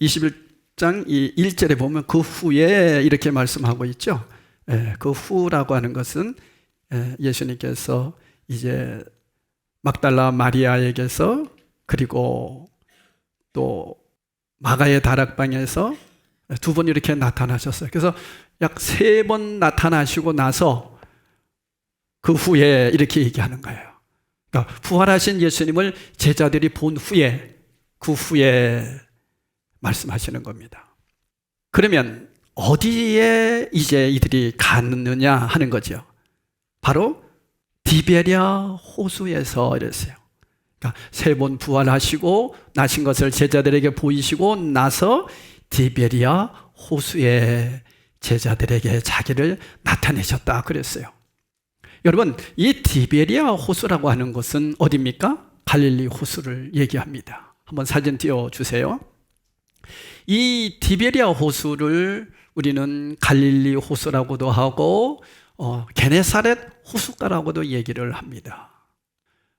21장 1절에 보면 그 후에 이렇게 말씀하고 있죠. 그 후라고 하는 것은 예수님께서 이제 막달라 마리아에게서 그리고 또 마가의 다락방에서 두 번 이렇게 나타나셨어요. 그래서 약 3번 나타나시고 나서 그 후에 이렇게 얘기하는 거예요. 그러니까 부활하신 예수님을 제자들이 본 후에 그 후에 말씀하시는 겁니다. 그러면 어디에 이제 이들이 갔느냐 하는 거죠. 바로 디베랴 호수에서 이랬어요. 그러니까 3번 부활하시고 나신 것을 제자들에게 보이시고 나서 디베랴 호수에 제자들에게 자기를 나타내셨다 그랬어요. 여러분, 이 디베랴 호수라고 하는 것은 어디입니까? 갈릴리 호수를 얘기합니다. 한번 사진 띄워주세요. 이 디베랴 호수를 우리는 갈릴리 호수라고도 하고 게네사렛 호숫가라고도 얘기를 합니다.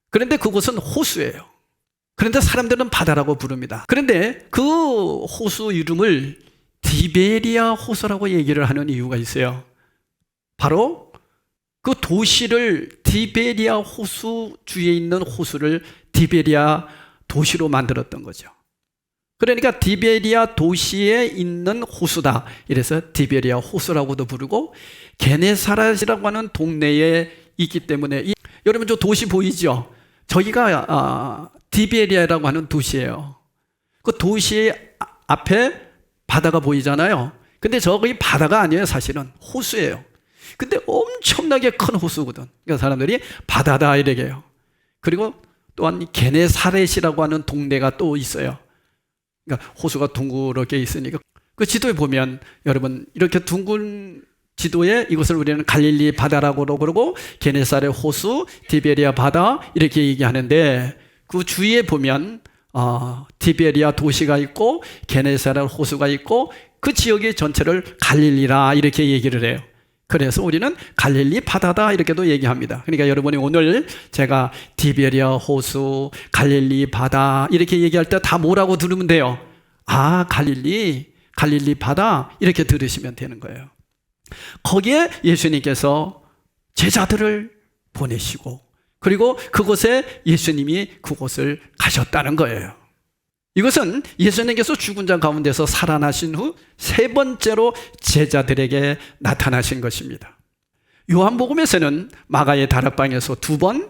그런데 그곳은 호수예요. 그런데 사람들은 바다라고 부릅니다. 그런데 그 호수 이름을 디베랴 호수라고 얘기를 하는 이유가 있어요. 바로 그 도시를 디베랴 호수 주위에 있는 호수를 디베랴 도시로 만들었던 거죠. 그러니까 디베랴 도시에 있는 호수다. 이래서 디베랴 호수라고도 부르고 게네사렛이라고 하는 동네에 있기 때문에 여러분 저 도시 보이죠? 저기가 디베랴라고 하는 도시예요. 그 도시 앞에 바다가 보이잖아요. 근데 저기 바다가 아니에요. 사실은 호수예요. 근데 엄청나게 큰 호수거든. 그러니까 사람들이 바다다 이렇게 해요. 그리고 또한 게네사렛이라고 하는 동네가 또 있어요. 그러니까 호수가 둥그렇게 있으니까 그 지도에 보면 여러분 이렇게 둥근 지도에 이것을 우리는 갈릴리 바다라고 그러고 게네사렛 호수, 디베랴 바다 이렇게 얘기하는데 그 주위에 보면 디베랴 도시가 있고 게네사렛 호수가 있고 그 지역의 전체를 갈릴리라 이렇게 얘기를 해요. 그래서 우리는 갈릴리 바다다 이렇게도 얘기합니다. 그러니까 여러분이 오늘 제가 디베랴 호수, 갈릴리 바다 이렇게 얘기할 때 다 뭐라고 들으면 돼요? 갈릴리 바다 이렇게 들으시면 되는 거예요. 거기에 예수님께서 제자들을 보내시고 그리고 그곳에 예수님이 그곳을 가셨다는 거예요. 이것은 예수님께서 죽은 자 가운데서 살아나신 후 3번째로 제자들에게 나타나신 것입니다. 요한복음에서는 마가의 다락방에서 2번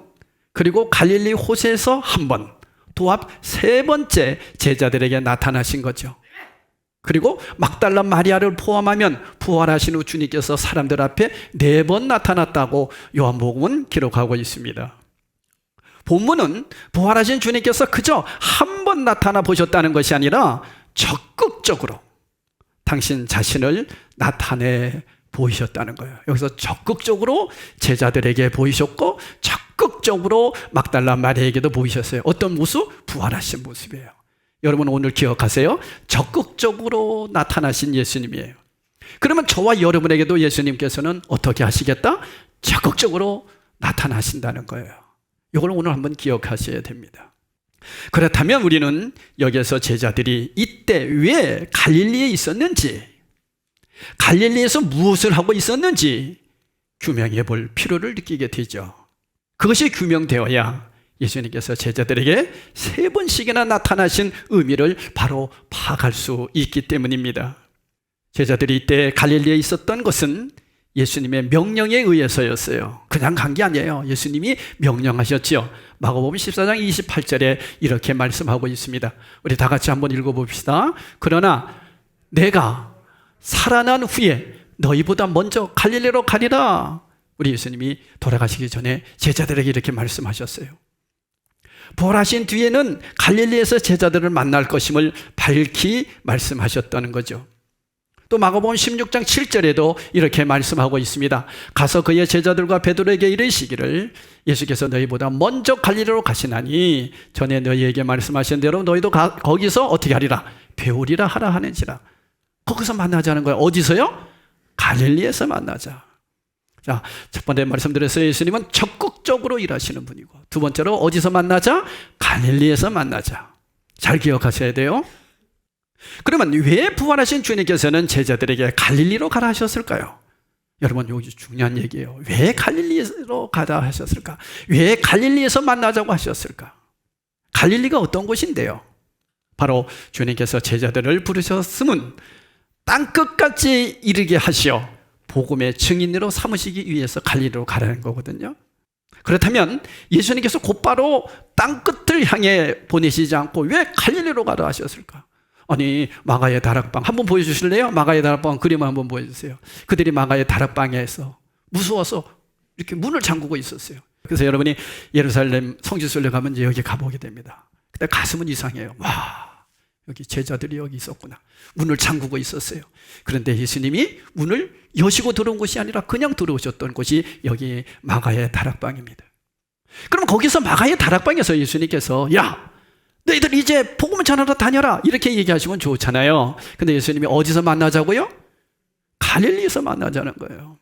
그리고 갈릴리 호수에서 1번 도합 3번째 제자들에게 나타나신 거죠. 그리고 막달라 마리아를 포함하면 부활하신 후 주님께서 사람들 앞에 4번 나타났다고 요한복음은 기록하고 있습니다. 본문은 부활하신 주님께서 그저 한 번 나타나 보셨다는 것이 아니라 적극적으로 당신 자신을 나타내 보이셨다는 거예요. 여기서 적극적으로 제자들에게 보이셨고 적극적으로 막달라 마리아에게도 보이셨어요. 어떤 모습? 부활하신 모습이에요. 여러분 오늘 기억하세요. 적극적으로 나타나신 예수님이에요. 그러면 저와 여러분에게도 예수님께서는 어떻게 하시겠다? 적극적으로 나타나신다는 거예요. 이걸 오늘 한번 기억하셔야 됩니다. 그렇다면 우리는 여기서 제자들이 이때 왜 갈릴리에 있었는지, 갈릴리에서 무엇을 하고 있었는지 규명해 볼 필요를 느끼게 되죠. 그것이 규명되어야 예수님께서 제자들에게 3번씩이나 나타나신 의미를 바로 파악할 수 있기 때문입니다. 제자들이 이때 갈릴리에 있었던 것은 예수님의 명령에 의해서였어요. 그냥 간 게 아니에요. 예수님이 명령하셨지요. 마가복음 14장 28절에 이렇게 말씀하고 있습니다. 우리 다 같이 한번 읽어봅시다. 그러나 내가 살아난 후에 너희보다 먼저 갈릴리로 가리라. 우리 예수님이 돌아가시기 전에 제자들에게 이렇게 말씀하셨어요. 부활하신 뒤에는 갈릴리에서 제자들을 만날 것임을 밝히 말씀하셨다는 거죠. 또 마가복음 16장 7절에도 이렇게 말씀하고 있습니다. 가서 그의 제자들과 베드로에게 이르시기를 예수께서 너희보다 먼저 갈릴리로 가시나니 전에 너희에게 말씀하신 대로 너희도 거기서 어떻게 하리라? 배우리라 하라 하는지라. 거기서 만나자는 거예요. 어디서요? 갈릴리에서 만나자. 자, 첫 번째 말씀드렸어요. 예수님은 적극적으로 일하시는 분이고, 두 번째로 어디서 만나자? 갈릴리에서 만나자. 잘 기억하셔야 돼요. 그러면 왜 부활하신 주님께서는 제자들에게 갈릴리로 가라 하셨을까요? 여러분, 여기 중요한 얘기예요. 왜 갈릴리로 가라 하셨을까? 왜 갈릴리에서 만나자고 하셨을까? 갈릴리가 어떤 곳인데요? 바로 주님께서 제자들을 부르셨음은 땅끝까지 이르게 하시어 복음의 증인으로 삼으시기 위해서 갈릴리로 가라는 거거든요. 그렇다면 예수님께서 곧바로 땅끝을 향해 보내시지 않고 왜 갈릴리로 가라 하셨을까? 아니, 마가의 다락방 한번 보여주실래요? 마가의 다락방 그림 한번 보여주세요. 그들이 마가의 다락방에서 무서워서 이렇게 문을 잠그고 있었어요. 그래서 여러분이 예루살렘 성지순례 가면 이제 여기 가보게 됩니다. 그때 가슴은 이상해요. 와, 여기 제자들이 여기 있었구나. 문을 잠그고 있었어요. 그런데 예수님이 문을 여시고 들어온 곳이 아니라 그냥 들어오셨던 곳이 여기 마가의 다락방입니다. 그럼 거기서 마가의 다락방에서 예수님께서 야, 너희들 이제 복음을 전하러 다녀라 이렇게 얘기하시면 좋잖아요. 근데 예수님이 어디서 만나자고요? 갈릴리에서 만나자는 거예요.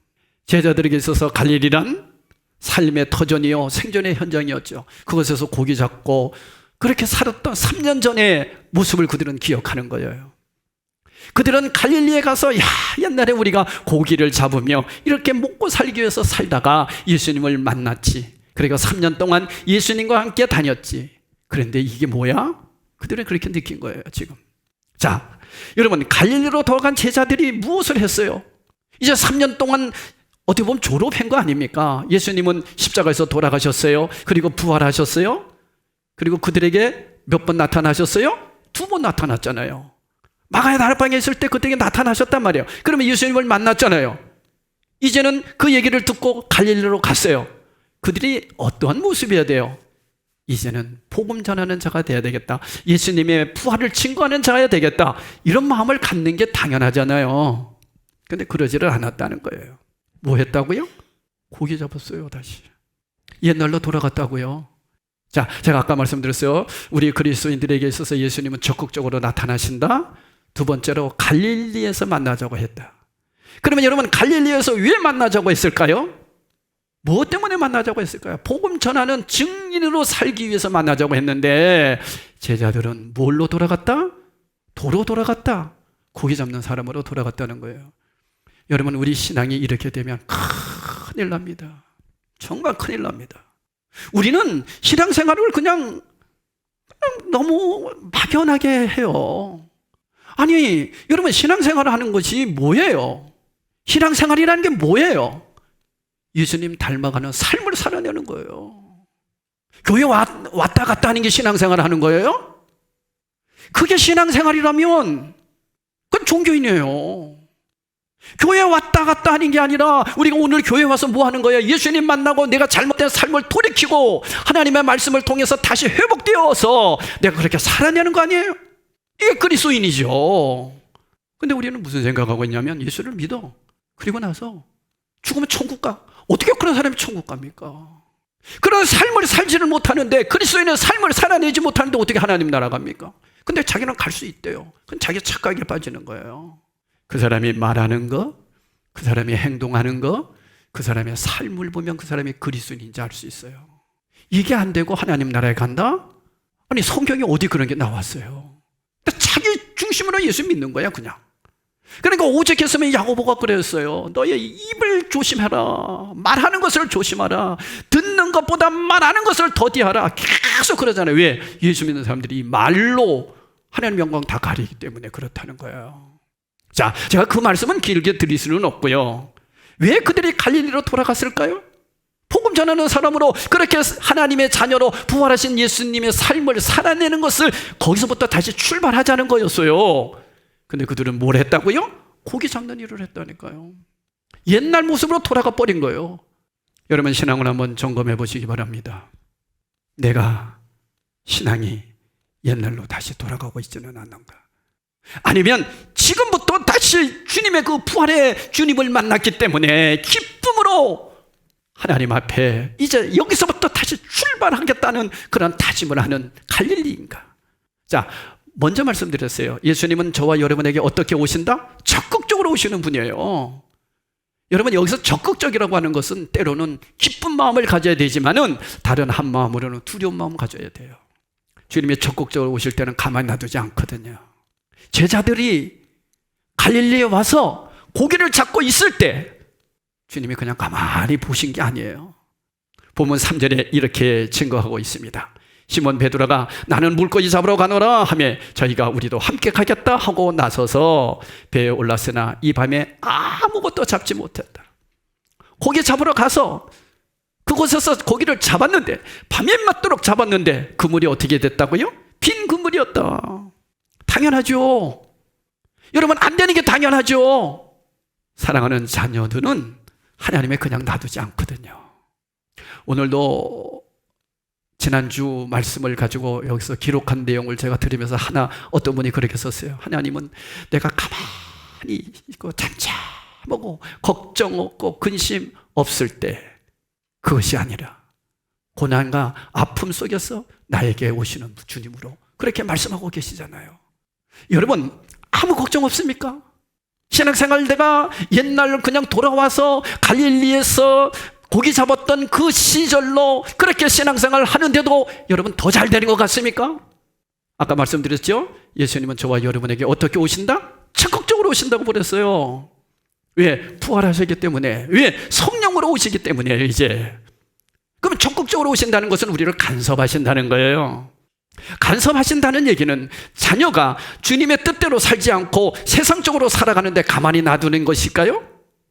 제자들에게 있어서 갈릴리란 삶의 터전이요 생존의 현장이었죠. 그곳에서 고기 잡고 그렇게 살았던 3년 전의 모습을 그들은 기억하는 거예요. 그들은 갈릴리에 가서 야, 옛날에 우리가 고기를 잡으며 이렇게 먹고 살기 위해서 살다가 예수님을 만났지. 그러니까 3년 동안 예수님과 함께 다녔지. 그런데 이게 뭐야? 그들은 그렇게 느낀 거예요, 지금. 자, 여러분, 갈릴리로 돌아간 제자들이 무엇을 했어요? 이제 3년 동안 어떻게 보면 졸업한 거 아닙니까? 예수님은 십자가에서 돌아가셨어요. 그리고 부활하셨어요. 그리고 그들에게 몇 번 나타나셨어요? 2번 나타났잖아요. 마가의 다락방에 있을 때 그들에게 나타나셨단 말이에요. 그러면 예수님을 만났잖아요. 이제는 그 얘기를 듣고 갈릴리로 갔어요. 그들이 어떠한 모습이어야 돼요? 이제는 복음 전하는 자가 돼야 되겠다. 예수님의 부활을 증거하는 자가 되겠다. 이런 마음을 갖는 게 당연하잖아요. 근데 그러지를 않았다는 거예요. 뭐 했다고요? 고기 잡았어요, 다시. 옛날로 돌아갔다고요. 자, 제가 아까 말씀드렸어요. 우리 그리스도인들에게 있어서 예수님은 적극적으로 나타나신다. 두 번째로 갈릴리에서 만나자고 했다. 그러면 여러분, 갈릴리에서 왜 만나자고 했을까요? 무엇 때문에 만나자고 했을까요? 복음 전하는 증인으로 살기 위해서 만나자고 했는데 제자들은 뭘로 돌아갔다? 도로 돌아갔다. 고기 잡는 사람으로 돌아갔다는 거예요. 여러분, 우리 신앙이 이렇게 되면 큰일 납니다. 정말 큰일 납니다. 우리는 신앙생활을 그냥 너무 막연하게 해요. 아니, 여러분, 신앙생활을 하는 것이 뭐예요? 신앙생활이라는 게 뭐예요? 예수님 닮아가는 삶을 살아내는 거예요. 교회 왔다 갔다 하는 게 신앙생활 하는 거예요? 그게 신앙생활이라면 그건 종교인이에요. 교회 왔다 갔다 하는 게 아니라 우리가 오늘 교회 와서 뭐 하는 거예요? 예수님 만나고 내가 잘못된 삶을 돌이키고 하나님의 말씀을 통해서 다시 회복되어서 내가 그렇게 살아내는 거 아니에요? 이게 그리스도인이죠. 근데 우리는 무슨 생각하고 있냐면 예수를 믿어. 그리고 나서 죽으면 천국 가. 어떻게 그런 사람이 천국 갑니까? 그런 삶을 살지를 못하는데, 그리스도인의 삶을 살아내지 못하는데 어떻게 하나님 나라 갑니까? 근데 자기는 갈 수 있대요. 그건 자기 착각에 빠지는 거예요. 그 사람이 말하는 거, 그 사람이 행동하는 거, 그 사람의 삶을 보면 그 사람이 그리스도인인지 알 수 있어요. 이게 안 되고 하나님 나라에 간다? 아니, 성경에 어디 그런 게 나왔어요? 자기 중심으로 예수 믿는 거야, 그냥. 그러니까 오죽했으면 야고보가 그랬어요. 너의 입을 조심해라. 말하는 것을 조심하라. 듣는 것보다 말하는 것을 더디하라. 계속 그러잖아요. 왜? 예수 믿는 사람들이 이 말로 하나님 영광 다 가리기 때문에 그렇다는 거예요. 자, 제가 그 말씀은 길게 드릴 수는 없고요. 왜 그들이 갈릴리로 돌아갔을까요? 복음 전하는 사람으로 그렇게 하나님의 자녀로 부활하신 예수님의 삶을 살아내는 것을 거기서부터 다시 출발하자는 거였어요. 근데 그들은 뭘 했다고요? 고기 잡는 일을 했다니까요. 옛날 모습으로 돌아가 버린 거예요. 여러분, 신앙을 한번 점검해 보시기 바랍니다. 내가 신앙이 옛날로 다시 돌아가고 있지는 않는가? 아니면 지금부터 다시 주님의 그 부활의 주님을 만났기 때문에 기쁨으로 하나님 앞에 이제 여기서부터 다시 출발하겠다는 그런 다짐을 하는 갈릴리인가? 자, 먼저 말씀드렸어요. 예수님은 저와 여러분에게 어떻게 오신다? 적극적으로 오시는 분이에요. 여러분, 여기서 적극적이라고 하는 것은 때로는 기쁜 마음을 가져야 되지만은 다른 한 마음으로는 두려운 마음을 가져야 돼요. 주님이 적극적으로 오실 때는 가만히 놔두지 않거든요. 제자들이 갈릴리에 와서 고기를 잡고 있을 때 주님이 그냥 가만히 보신 게 아니에요. 본문 3절에 이렇게 증거하고 있습니다. 시몬 베드로가 나는 물고기 잡으러 가노라 하며 저희가 우리도 함께 가겠다 하고 나서서 배에 올랐으나 이 밤에 아무것도 잡지 못했다. 고기 잡으러 가서 그곳에서 고기를 잡았는데 밤에 맞도록 잡았는데 그물이 어떻게 됐다고요? 빈 그물이었다. 당연하죠. 여러분, 안 되는 게 당연하죠. 사랑하는 자녀들은 하나님의 그냥 놔두지 않거든요. 오늘도 지난주 말씀을 가지고 여기서 기록한 내용을 제가 들으면서 어떤 분이 그렇게 썼어요. 하나님은 내가 가만히 있고 잠잠하고 걱정 없고 근심 없을 때 그것이 아니라 고난과 아픔 속에서 나에게 오시는 주님으로 그렇게 말씀하고 계시잖아요. 여러분, 아무 걱정 없습니까? 신앙생활 내가 옛날 그냥 돌아와서 갈릴리에서 고기 잡았던 그 시절로 그렇게 신앙생활 하는데도 여러분 더 잘 되는 것 같습니까? 아까 말씀드렸죠? 예수님은 저와 여러분에게 어떻게 오신다? 적극적으로 오신다고 그랬어요. 왜? 부활하셨기 때문에. 왜? 성령으로 오시기 때문에. 이제 그럼 적극적으로 오신다는 것은 우리를 간섭하신다는 거예요. 간섭하신다는 얘기는 자녀가 주님의 뜻대로 살지 않고 세상적으로 살아가는데 가만히 놔두는 것일까요?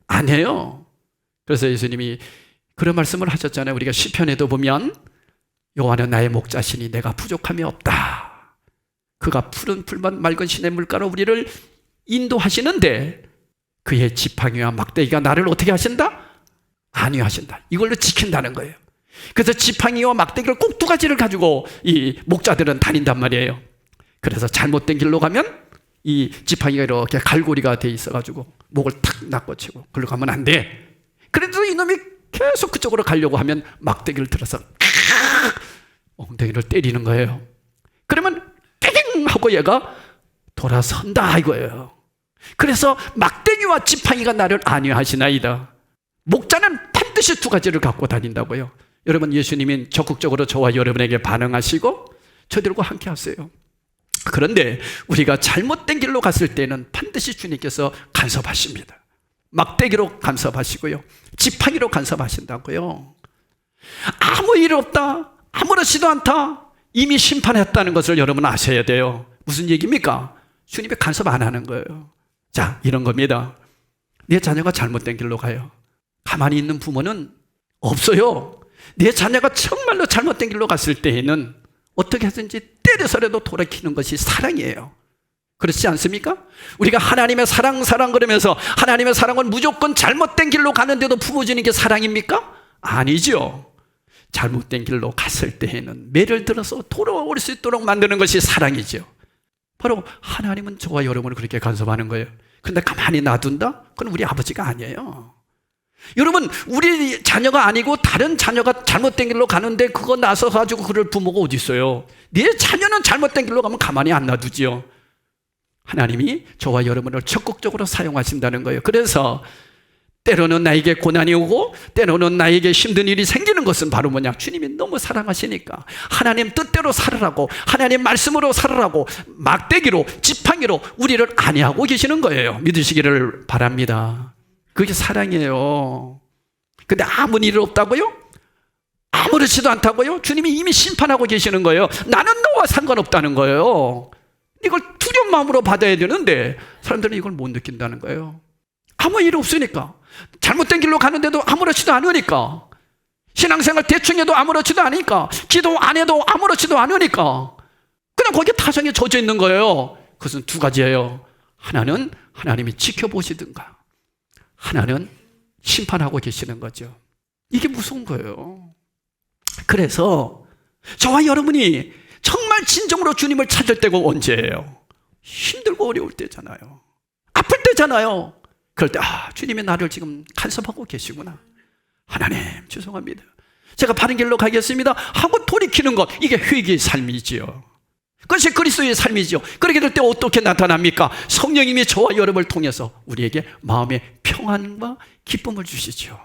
아니에요. 그래서 예수님이 그런 말씀을 하셨잖아요. 우리가 시편에도 보면 여호와는 나의 목자시니 내가 부족함이 없다. 그가 푸른 풀밭 맑은 시냇물가로 우리를 인도하시는데 그의 지팡이와 막대기가 나를 어떻게 하신다? 안위하신다. 이걸로 지킨다는 거예요. 그래서 지팡이와 막대기를 꼭 두 가지를 가지고 이 목자들은 다닌단 말이에요. 그래서 잘못된 길로 가면 이 지팡이가 이렇게 갈고리가 돼 있어가지고 목을 탁 낚아치고 글로 가면 안 돼. 그래도 이놈이 계속 그쪽으로 가려고 하면 막대기를 들어서 엉덩이를 때리는 거예요. 그러면 땡 하고 얘가 돌아선다 이거예요. 그래서 막대기와 지팡이가 나를 안위하시나이다. 목자는 반드시 두 가지를 갖고 다닌다고요. 여러분, 예수님은 적극적으로 저와 여러분에게 반응하시고 저들과 함께 하세요. 그런데 우리가 잘못된 길로 갔을 때는 반드시 주님께서 간섭하십니다. 막대기로 간섭하시고요, 지팡이로 간섭하신다고요. 아무 일 없다, 아무렇지도 않다, 이미 심판했다는 것을 여러분 아셔야 돼요. 무슨 얘기입니까? 주님이 간섭 안 하는 거예요. 자, 이런 겁니다. 내 자녀가 잘못된 길로 가요. 가만히 있는 부모는 없어요. 내 자녀가 정말로 잘못된 길로 갔을 때에는 어떻게 하든지 때려서라도 돌이키는 것이 사랑이에요. 그렇지 않습니까? 우리가 하나님의 사랑 그러면서 하나님의 사랑은 무조건 잘못된 길로 가는데도 품어주는 게 사랑입니까? 아니죠. 잘못된 길로 갔을 때에는 매를 들어서 돌아올 수 있도록 만드는 것이 사랑이죠. 바로 하나님은 저와 여러분을 그렇게 간섭하는 거예요. 그런데 가만히 놔둔다? 그건 우리 아버지가 아니에요. 여러분, 우리 자녀가 아니고 다른 자녀가 잘못된 길로 가는데 그거 나서 가지고 그럴 부모가 어디 있어요? 네 자녀는 잘못된 길로 가면 가만히 안 놔두지요. 하나님이 저와 여러분을 적극적으로 사용하신다는 거예요. 그래서 때로는 나에게 고난이 오고 때로는 나에게 힘든 일이 생기는 것은 바로 뭐냐? 주님이 너무 사랑하시니까 하나님 뜻대로 살으라고, 하나님 말씀으로 살으라고 막대기로 지팡이로 우리를 안위하고 계시는 거예요. 믿으시기를 바랍니다. 그게 사랑이에요. 근데 아무 일 없다고요? 아무렇지도 않다고요? 주님이 이미 심판하고 계시는 거예요. 나는 너와 상관없다는 거예요. 이걸 두려운 마음으로 받아야 되는데 사람들은 이걸 못 느낀다는 거예요. 아무 일 없으니까, 잘못된 길로 가는데도 아무렇지도 않으니까, 신앙생활 대충 해도 아무렇지도 않으니까, 기도 안 해도 아무렇지도 않으니까 그냥 거기에 타성에 젖어 있는 거예요. 그것은 두 가지예요. 하나는 하나님이 지켜보시든가, 하나는 심판하고 계시는 거죠. 이게 무서운 거예요. 그래서 저와 여러분이 정말 진정으로 주님을 찾을 때가 언제예요? 힘들고 어려울 때잖아요. 아플 때잖아요. 그럴 때 주님이 나를 지금 간섭하고 계시구나. 하나님 죄송합니다, 제가 바른 길로 가겠습니다 하고 돌이키는 것, 이게 회개의 삶이지요. 그것이 그리스도의 삶이죠. 그렇게 될 때 어떻게 나타납니까? 성령님이 저와 여러분을 통해서 우리에게 마음의 평안과 기쁨을 주시죠.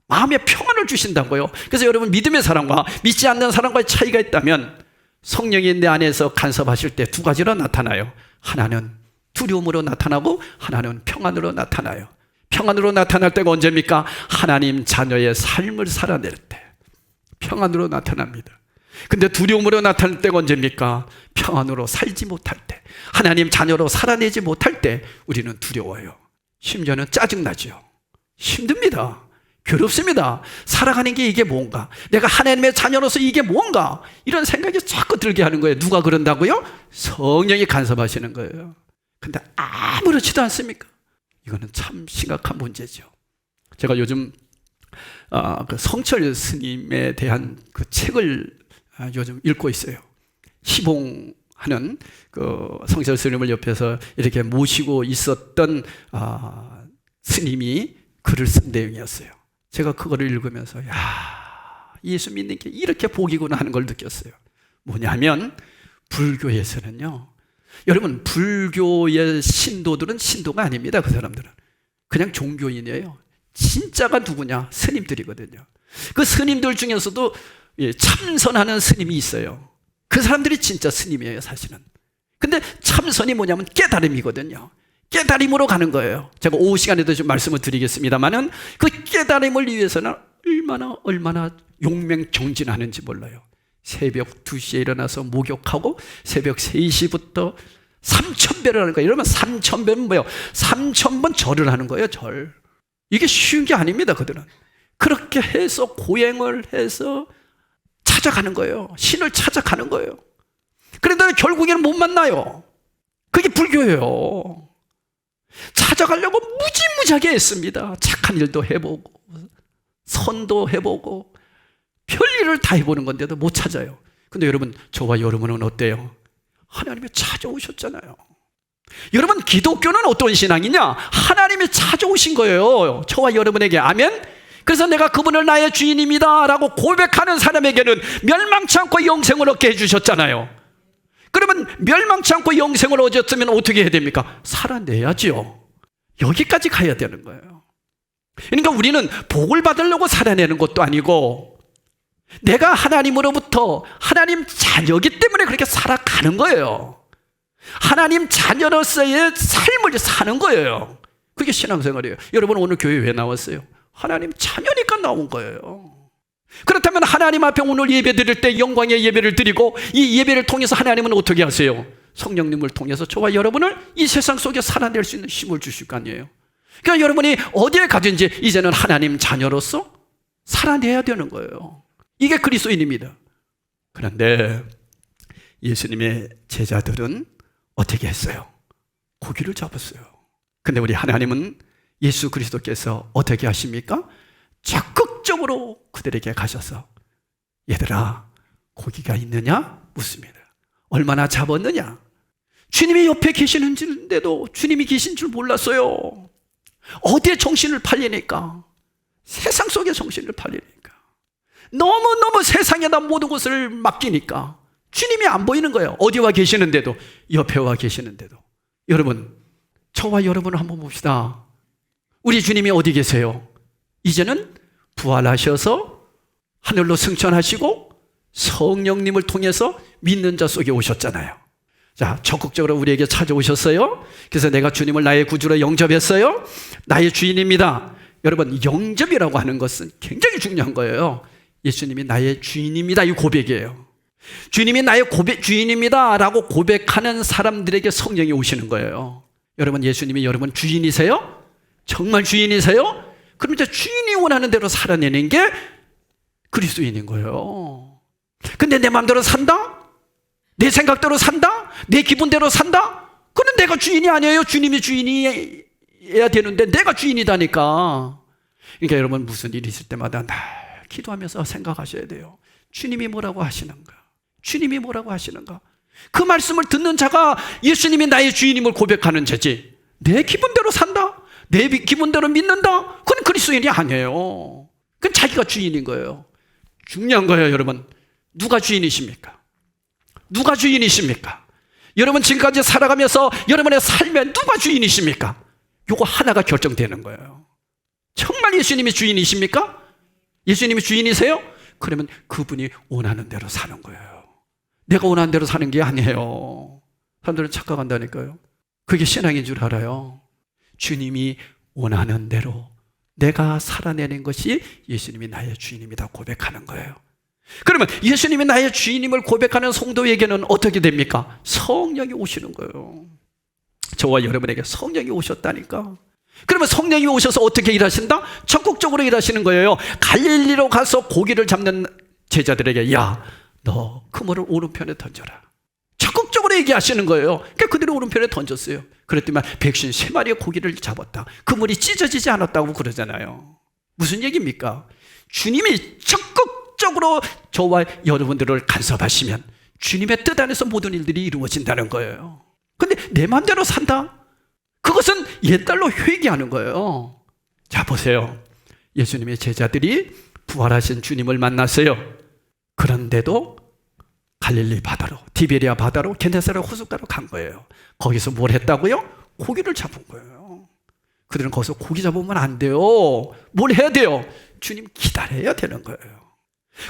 마음의 평안을 주신다고요. 그래서 여러분, 믿음의 사람과 믿지 않는 사람과의 차이가 있다면 성령이 내 안에서 간섭하실 때 두 가지로 나타나요. 하나는 두려움으로 나타나고 하나님은 평안으로 나타나요. 평안으로 나타날 때가 언제입니까? 하나님 자녀의 삶을 살아낼 때 평안으로 나타납니다. 근데 두려움으로 나타날 때가 언제입니까? 평안으로 살지 못할 때, 하나님 자녀로 살아내지 못할 때 우리는 두려워요. 심지어는 짜증나죠. 힘듭니다. 괴롭습니다. 살아가는 게 이게 뭔가, 내가 하나님의 자녀로서 이게 뭔가, 이런 생각이 자꾸 들게 하는 거예요. 누가 그런다고요? 성령이 간섭하시는 거예요. 근데 아무렇지도 않습니까? 이거는 참 심각한 문제죠. 제가 요즘 그 성철 스님에 대한 그 책을 요즘 읽고 있어요. 시봉하는 그 성철 스님을 옆에서 이렇게 모시고 있었던 스님이 글을 쓴 내용이었어요. 제가 그거를 읽으면서 예수 믿는 게 이렇게 복이구나 하는 걸 느꼈어요. 뭐냐면 불교에서는요, 여러분, 불교의 신도들은 신도가 아닙니다. 그 사람들은 그냥 종교인이에요. 진짜가 누구냐? 스님들이거든요. 그 스님들 중에서도 참선하는 스님이 있어요. 그 사람들이 진짜 스님이에요, 사실은. 근데 참선이 뭐냐면 깨달음이거든요. 깨달음으로 가는 거예요. 제가 오후 시간에도 좀 말씀을 드리겠습니다만은 그 깨달음을 위해서는 얼마나 용맹정진하는지 몰라요. 새벽 2시에 일어나서 목욕하고 새벽 3시부터 3000배를 하는 거예요. 이러면 3000배는 뭐예요? 3000번 절을 하는 거예요, 절. 이게 쉬운 게 아닙니다, 그들은. 그렇게 해서 고행을 해서 찾아가는 거예요. 신을 찾아가는 거예요. 그런데 결국에는 못 만나요. 그게 불교예요. 찾아가려고 무지무지하게 했습니다. 착한 일도 해보고 선도 해보고 별일을 다 해보는 건데도 못 찾아요. 근데 여러분, 저와 여러분은 어때요? 하나님이 찾아오셨잖아요. 여러분, 기독교는 어떤 신앙이냐? 하나님이 찾아오신 거예요, 저와 여러분에게. 아멘? 그래서 내가 그분을 나의 주인입니다 라고 고백하는 사람에게는 멸망치 않고 영생을 얻게 해주셨잖아요. 그러면 멸망치 않고 영생을 얻었으면 어떻게 해야 됩니까? 살아내야지요. 여기까지 가야 되는 거예요. 그러니까 우리는 복을 받으려고 살아내는 것도 아니고, 내가 하나님으로부터 하나님 자녀이기 때문에 그렇게 살아가는 거예요. 하나님 자녀로서의 삶을 사는 거예요. 그게 신앙생활이에요. 여러분, 오늘 교회 왜 나왔어요? 하나님 자녀니까 나온 거예요. 그렇다면 하나님 앞에 오늘 예배 드릴 때 영광의 예배를 드리고, 이 예배를 통해서 하나님은 어떻게 하세요? 성령님을 통해서 저와 여러분을 이 세상 속에 살아낼 수 있는 힘을 주실 거 아니에요. 그러니까 여러분이 어디에 가든지 이제는 하나님 자녀로서 살아내야 되는 거예요. 이게 그리스도인입니다. 그런데 예수님의 제자들은 어떻게 했어요? 고기를 잡았어요. 근데 우리 하나님은, 예수 그리스도께서 어떻게 하십니까? 적극적으로 그들에게 가셔서, 얘들아, 고기가 있느냐? 묻습니다. 얼마나 잡았느냐? 주님이 옆에 계시는데도 주님이 계신 줄 몰랐어요. 어디에 정신을 팔리니까? 세상 속에 정신을 팔리니까. 너무너무 세상에다 모든 것을 맡기니까 주님이 안 보이는 거예요. 어디 와 계시는데도, 옆에 와 계시는데도. 여러분, 저와 여러분을 한번 봅시다. 우리 주님이 어디 계세요? 이제는 부활하셔서 하늘로 승천하시고 성령님을 통해서 믿는 자 속에 오셨잖아요. 자, 적극적으로 우리에게 찾아오셨어요. 그래서 내가 주님을 나의 구주로 영접했어요. 나의 주인입니다. 여러분, 영접이라고 하는 것은 굉장히 중요한 거예요. 예수님이 나의 주인입니다, 이 고백이에요. 주님이 나의 주인입니다 라고 고백하는 사람들에게 성령이 오시는 거예요. 여러분, 예수님이 여러분 주인이세요? 정말 주인이세요? 그럼 이제 주인이 원하는 대로 살아내는 게 그리스도인인 거예요. 근데 내 마음대로 산다? 내 생각대로 산다? 내 기분대로 산다? 그건 내가 주인이 아니에요. 주님이 주인이어야 되는데 내가 주인이다니까. 그러니까 여러분, 무슨 일이 있을 때마다 날 기도하면서 생각하셔야 돼요. 주님이 뭐라고 하시는가? 주님이 뭐라고 하시는가? 그 말씀을 듣는 자가 예수님이 나의 주인임을 고백하는 자지, 내 기분대로 산다? 내 기분대로 믿는다? 그건 그리스도인이 아니에요. 그건 자기가 주인인 거예요. 중요한 거예요, 여러분. 누가 주인이십니까? 누가 주인이십니까? 여러분, 지금까지 살아가면서 여러분의 삶에 누가 주인이십니까? 요거 하나가 결정되는 거예요. 정말 예수님이 주인이십니까? 예수님이 주인이세요? 그러면 그분이 원하는 대로 사는 거예요. 내가 원하는 대로 사는 게 아니에요. 사람들은 착각한다니까요. 그게 신앙인 줄 알아요. 주님이 원하는 대로 내가 살아내는 것이 예수님이 나의 주인입니다 고백하는 거예요. 그러면 예수님이 나의 주인임을 고백하는 성도에게는 어떻게 됩니까? 성령이 오시는 거예요. 저와 여러분에게 성령이 오셨다니까. 그러면 성령이 오셔서 어떻게 일하신다? 적극적으로 일하시는 거예요. 갈릴리로 가서 고기를 잡는 제자들에게 야, 너 그물을 오른편에 던져라. 적극적으로 얘기하시는 거예요. 그러니까 그들이 오른편에 던졌어요. 그랬더니 백신 3마리의 고기를 잡았다. 그물이 찢어지지 않았다고 그러잖아요. 무슨 얘기입니까? 주님이 적극적으로 저와 여러분들을 간섭하시면 주님의 뜻 안에서 모든 일들이 이루어진다는 거예요. 근데 내 마음대로 산다? 그것은 옛날로 회개하는 거예요. 자, 보세요. 예수님의 제자들이 부활하신 주님을 만났어요. 그런데도 갈릴리 바다로, 티베리아 바다로, 게네사렛 호숫가로 간 거예요. 거기서 뭘 했다고요? 고기를 잡은 거예요. 그들은 거기서 고기 잡으면 안 돼요. 뭘 해야 돼요? 주님 기다려야 되는 거예요.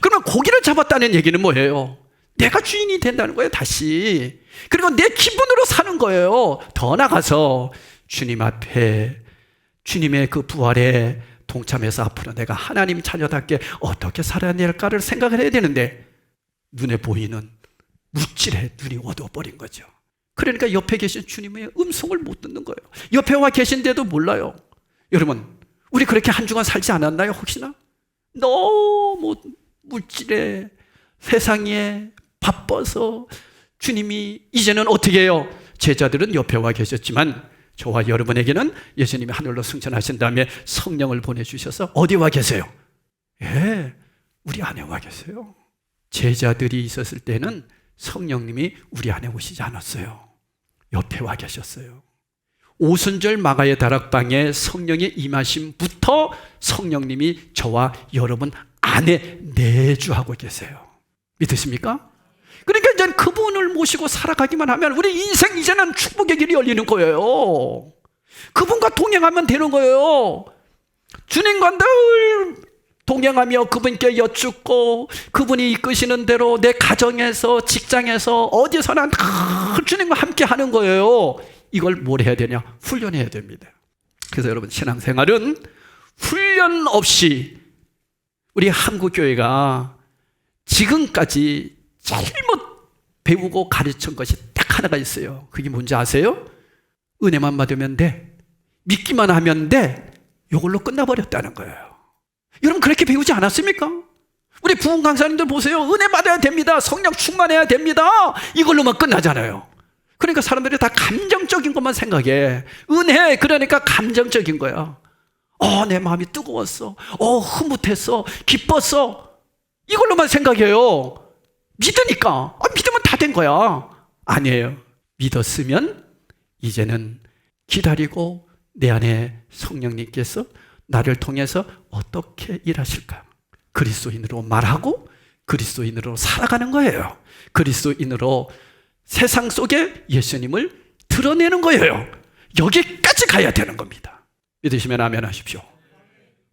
그러면 고기를 잡았다는 얘기는 뭐예요? 내가 주인이 된다는 거예요, 다시. 그리고 내 기분으로 사는 거예요. 더 나가서 주님 앞에, 주님의 그 부활에 동참해서 앞으로 내가 하나님 자녀답게 어떻게 살아야 될까를 생각을 해야 되는데 눈에 보이는 물질에 눈이 어두워버린 거죠. 그러니까 옆에 계신 주님의 음성을 못 듣는 거예요. 옆에 와 계신데도 몰라요. 여러분, 우리 그렇게 한 주간 살지 않았나요, 혹시나? 너무 물질에, 세상에 바빠서 주님이 이제는 어떻게 해요? 제자들은 옆에 와 계셨지만 저와 여러분에게는 예수님이 하늘로 승천하신 다음에 성령을 보내주셔서 어디 와 계세요? 예, 우리 안에 와 계세요. 제자들이 있었을 때는 성령님이 우리 안에 오시지 않았어요. 옆에 와 계셨어요. 오순절 마가의 다락방에 성령의 임하심부터 성령님이 저와 여러분 안에 내주하고 계세요. 믿으십니까? 그러니까 이제 그분을 모시고 살아가기만 하면 우리 인생 이제는 축복의 길이 열리는 거예요. 그분과 동행하면 되는 거예요. 주님과 늘 동행하며 그분께 여쭙고 그분이 이끄시는 대로 내 가정에서, 직장에서, 어디서나 다 주님과 함께 하는 거예요. 이걸 뭘 해야 되냐? 훈련해야 됩니다. 그래서 여러분, 신앙생활은 훈련 없이 우리 한국교회가 지금까지 잘못 배우고 가르친 것이 딱 하나가 있어요. 그게 뭔지 아세요? 은혜만 받으면 돼, 믿기만 하면 돼, 이걸로 끝나버렸다는 거예요. 여러분, 그렇게 배우지 않았습니까? 우리 부흥 강사님들 보세요. 은혜 받아야 됩니다, 성령 충만해야 됩니다, 이걸로만 끝나잖아요. 그러니까 사람들이 다 감정적인 것만 생각해. 은혜, 그러니까 감정적인 거야. 내 마음이 뜨거웠어, 흐뭇했어, 기뻤어, 이걸로만 생각해요. 믿으니까, 믿으면 다 된 거야. 아니에요. 믿었으면 이제는 기다리고 내 안에 성령님께서 나를 통해서 어떻게 일하실까? 그리스도인으로 말하고 그리스도인으로 살아가는 거예요. 그리스도인으로 세상 속에 예수님을 드러내는 거예요. 여기까지 가야 되는 겁니다. 믿으시면 아멘 하십시오.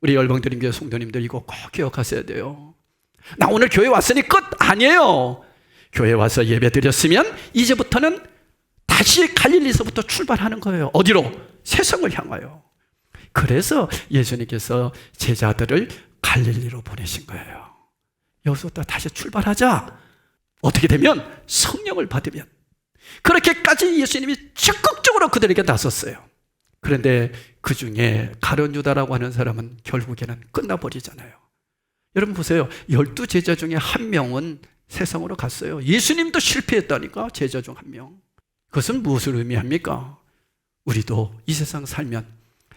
우리 열방드림교회 성도님들 이거 꼭 기억하셔야 돼요. 나 오늘 교회 왔으니 끝! 아니에요. 교회 와서 예배 드렸으면 이제부터는 다시 갈릴리서부터 출발하는 거예요. 어디로? 세상을 향하여. 그래서 예수님께서 제자들을 갈릴리로 보내신 거예요. 여기서부터 다시 출발하자. 어떻게 되면? 성령을 받으면. 그렇게까지 예수님이 적극적으로 그들에게 나섰어요. 그런데 그 중에 가룟 유다라고 하는 사람은 결국에는 끝나버리잖아요. 여러분 보세요. 12제자 중에 한 명은 세상으로 갔어요. 예수님도 실패했다니까, 제자 중 한 명. 그것은 무엇을 의미합니까? 우리도 이 세상 살면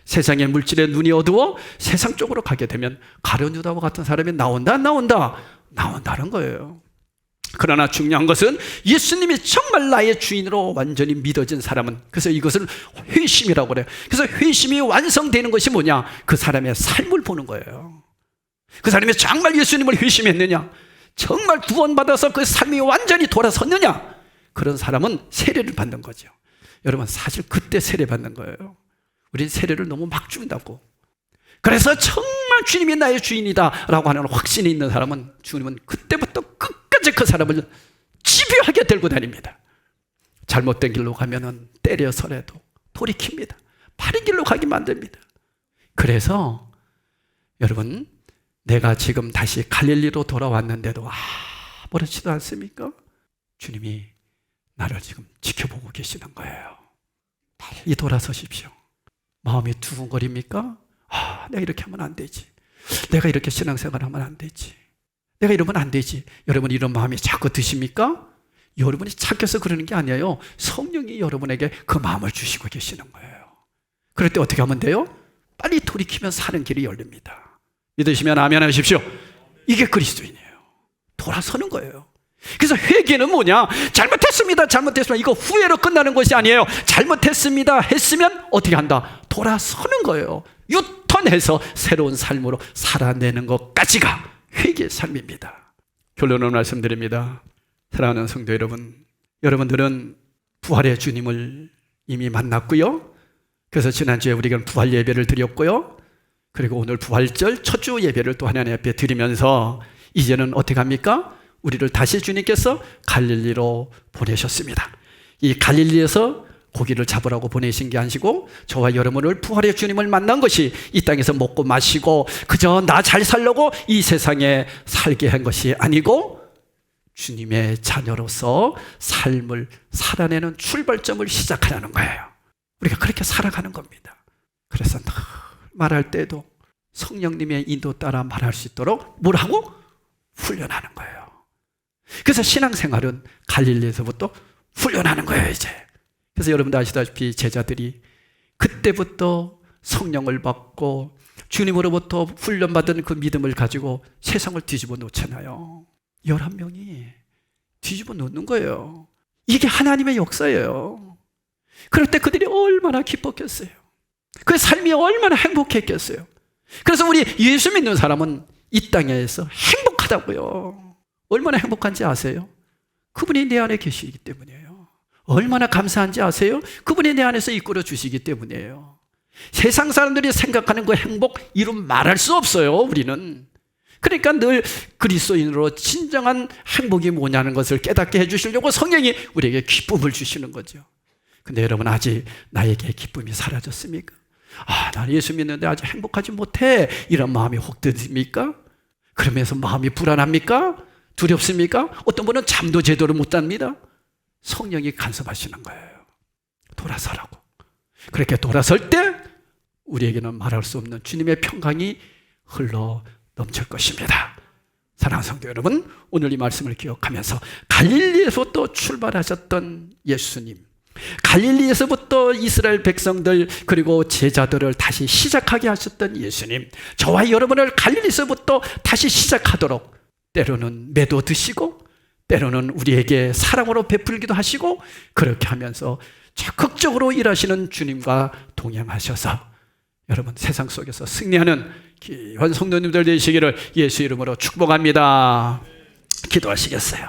세상의 물질에 눈이 어두워 세상 쪽으로 가게 되면 가룟 유다와 같은 사람이 나온다, 안 나온다? 나온다는 거예요. 그러나 중요한 것은 예수님이 정말 나의 주인으로 완전히 믿어진 사람은, 그래서 이것을 회심이라고 그래요. 그래서 회심이 완성되는 것이 뭐냐? 그 사람의 삶을 보는 거예요. 그 사람이 정말 예수님을 회심했느냐? 정말 구원받아서 그 삶이 완전히 돌아섰느냐? 그런 사람은 세례를 받는 거죠. 여러분, 사실 그때 세례 받는 거예요. 우린 세례를 너무 막 준다고. 그래서 정말 주님이 나의 주인이다 라고 하는 확신이 있는 사람은 주님은 그때부터 끝까지 그 사람을 집요하게 들고 다닙니다. 잘못된 길로 가면은 때려서라도 돌이킵니다. 바른 길로 가게 만듭니다. 그래서 여러분, 내가 지금 다시 갈릴리로 돌아왔는데도 아무렇지도 않습니까? 주님이 나를 지금 지켜보고 계시는 거예요. 빨리 돌아서십시오. 마음이 두근거립니까? 내가 이렇게 하면 안 되지. 내가 이렇게 신앙생활하면 안 되지. 내가 이러면 안 되지. 여러분, 이런 마음이 자꾸 드십니까? 여러분이 착해서 그러는 게 아니에요. 성령이 여러분에게 그 마음을 주시고 계시는 거예요. 그럴 때 어떻게 하면 돼요? 빨리 돌이키면 사는 길이 열립니다. 믿으시면 아멘 하십시오. 이게 그리스도인이에요. 돌아서는 거예요. 그래서 회개는 뭐냐? 잘못했습니다. 이거 후회로 끝나는 것이 아니에요. 잘못했습니다 했으면 어떻게 한다? 돌아서는 거예요. 유턴해서 새로운 삶으로 살아내는 것까지가 회개의 삶입니다. 결론을 말씀드립니다. 사랑하는 성도 여러분, 여러분들은 부활의 주님을 이미 만났고요. 그래서 지난주에 우리가 부활 예배를 드렸고요. 그리고 오늘 부활절 첫 주 예배를 또 하나님 앞에 드리면서 이제는 어떻게 합니까? 우리를 다시 주님께서 갈릴리로 보내셨습니다. 이 갈릴리에서 고기를 잡으라고 보내신 게 아니고 저와 여러분을 부활의 주님을 만난 것이 이 땅에서 먹고 마시고 그저 나 잘 살려고 이 세상에 살게 한 것이 아니고 주님의 자녀로서 삶을 살아내는 출발점을 시작하라는 거예요. 우리가 그렇게 살아가는 겁니다. 그래서 늘 말할 때도 성령님의 인도 따라 말할 수 있도록 뭘 하고? 훈련하는 거예요. 그래서 신앙생활은 갈릴리에서부터 훈련하는 거예요, 이제. 그래서 여러분도 아시다시피 제자들이 그때부터 성령을 받고 주님으로부터 훈련받은 그 믿음을 가지고 세상을 뒤집어 놓잖아요. 11명이 뒤집어 놓는 거예요. 이게 하나님의 역사예요. 그럴 때 그들이 얼마나 기뻤겠어요. 그 삶이 얼마나 행복했겠어요. 그래서 우리 예수 믿는 사람은 이 땅에서 행복하다고요. 얼마나 행복한지 아세요? 그분이 내 안에 계시기 때문이에요. 얼마나 감사한지 아세요? 그분이 내 안에서 이끌어 주시기 때문이에요. 세상 사람들이 생각하는 그 행복, 이름 말할 수 없어요, 우리는. 그러니까 늘 그리스도인으로 진정한 행복이 뭐냐는 것을 깨닫게 해주시려고 성령이 우리에게 기쁨을 주시는 거죠. 근데 여러분, 아직 나에게 기쁨이 사라졌습니까? 나 예수 믿는데 아직 행복하지 못해, 이런 마음이 혹 드십니까? 그러면서 마음이 불안합니까? 두렵습니까? 어떤 분은 잠도 제대로 못 잡니다. 성령이 간섭하시는 거예요. 돌아서라고. 그렇게 돌아설 때 우리에게는 말할 수 없는 주님의 평강이 흘러 넘칠 것입니다. 사랑하는 성도 여러분, 오늘 이 말씀을 기억하면서 갈릴리에서부터 출발하셨던 예수님, 갈릴리에서부터 이스라엘 백성들 그리고 제자들을 다시 시작하게 하셨던 예수님, 저와 여러분을 갈릴리에서부터 다시 시작하도록 때로는 매도 드시고 때로는 우리에게 사랑으로 베풀기도 하시고 그렇게 하면서 적극적으로 일하시는 주님과 동행하셔서 여러분 세상 속에서 승리하는 귀한 성도님들 되시기를 예수 이름으로 축복합니다. 기도하시겠어요?